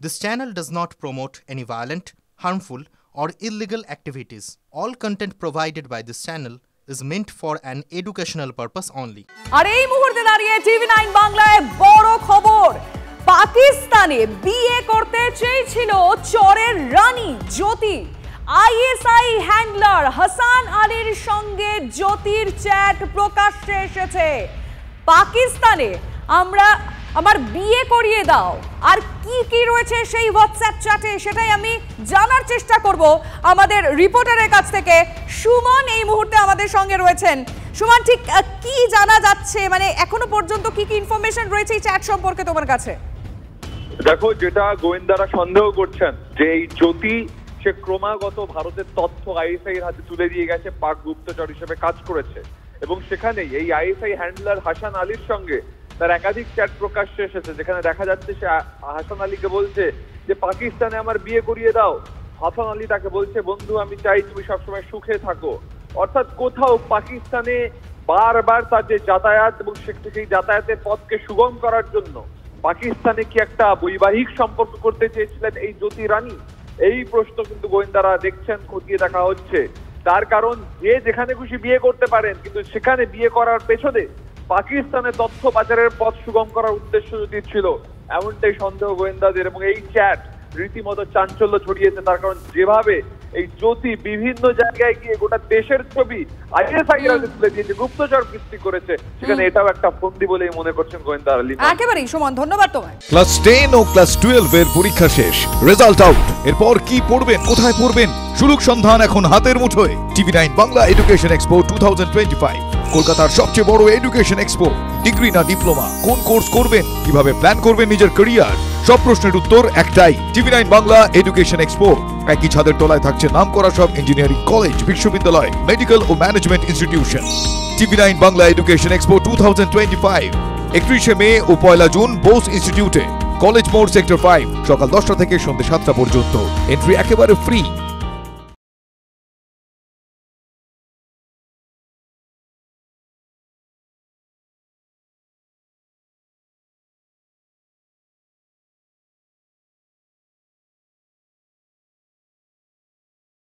This channel does not promote any violent, harmful, or illegal activities. All content provided by this channel is meant for an educational purpose only. আর এই মুহূর্তে দাঁড়িয়ে TV 9 বাংলায় বড় খবর, পাকিস্তানে বিয়ে করতে চেয়েছিল চরের রানী জ্যোতি। আইএসআই হ্যান্ডলার হাসান আলীর সঙ্গে জ্যোতির চ্যাট প্রকাশ্যে এসেছে। পাকিস্তানে আমার বিয়ে করিয়ে দাও, আর কি কি রয়েছে সেই হোয়াটসঅ্যাপ চ্যাটে সেটাই আমি জানার চেষ্টা করব আমাদের রিপোর্টারের কাছ থেকে। সুমন এই মুহূর্তে আমাদের সঙ্গে রয়েছেন। সুমন, ঠিক কি জানা যাচ্ছে, মানে এখনো পর্যন্ত কি কি ইনফরমেশন রয়েছে এই চ্যাট সম্পর্কে তোমার কাছে? দেখো, যেটা গোয়েন্দারা সন্দেহ করছেন যে এই জ্যোতি সে ক্রমাগত ভারতের তথ্য আইএসআই এর হাতে তুলে দিয়ে গেছে, পাক গুপ্তচর হিসেবে কাজ করেছে, এবং সেখানেই এই আইএসআই হ্যান্ডলার হাসান আলীর সঙ্গে তার একাধিক চ্যাট প্রকাশ্যে এসেছে, যেখানে দেখা যাচ্ছে সে হাসান আলীকে বলছে যে পাকিস্তানে আমার বিয়ে করিয়ে দাও। হাসান আলী তাকে বলছে, বন্ধু আমি চাই তুমি সবসময় সুখে থাকো। অর্থাৎ কোথাও পাকিস্তানে বারবার তার যে যাতায়াত এবং সেই যাতায়াতের পথকে সুগম করার জন্য পাকিস্তানে কি একটা বৈবাহিক সম্পর্ক করতে চেয়েছিলেন এই জ্যোতি রানী? এই প্রশ্ন কিন্তু গোয়েন্দারা দেখছেন, খতিয়ে দেখা হচ্ছে। তার কারণ যে যেখানে খুশি বিয়ে করতে পারেন, কিন্তু সেখানে বিয়ে করার পেছনে পাকিস্তানে তথ্য পাচারের পথ সুগম করার উদ্দেশ্য যদি ছিল, এমনটাই সন্দেহ গোয়েন্দাদের। এবং এই চ্যাট রীতিমতো চাঞ্চল্য ছড়িয়েছে, তার কারণ যেভাবে এই জ্যোতি বিভিন্ন জায়গায় গিয়ে গোটা দেশের ছবি আইএসআই এর হাতে তুলে দিয়েছে, গুপ্তচর সৃষ্টি করেছে, সেখানে এটাও একটা ফন্দি বলেই মনে করছেন গোয়েন্দারা। একেবারেই সুমন, ধন্যবাদ তোমায়। ক্লাস 10 ও ক্লাস 12 এর পরীক্ষা শেষ, রেজাল্ট আউট। এরপর কি পড়বেন, কোথায় পড়বেন, সুলুক সন্ধান এখন হাতের মুঠোয়। টিভি 9 বাংলা এডুকেশন এক্সপো 2025, কলকাতার সবচেয়ে বড় এডুকেশন এক্সপো। ডিগ্রি না ডিপ্লোমা, কোন কোর্স করবেন, কিভাবে প্ল্যান করবেন নিজের ক্যারিয়ার, সব প্রশ্নের উত্তর একটাই। TV 9 Bangla education expo. একই ছাদের তলায় থাকছে নামকরা সব ইঞ্জিনিয়ারিং কলেজ, বিশ্ববিদ্যালয়, মেডিকেল ও management institution. TV 9 Bangla education expo 2025, 31 May ও 1 জুন বোস ইনস্টিটিউটে, কলেজ মোড়, সেক্টর 5, সকাল 10টা থেকে সন্ধ্যে 7টা পর্যন্ত। এন্ট্রি একেবারে ফ্রি।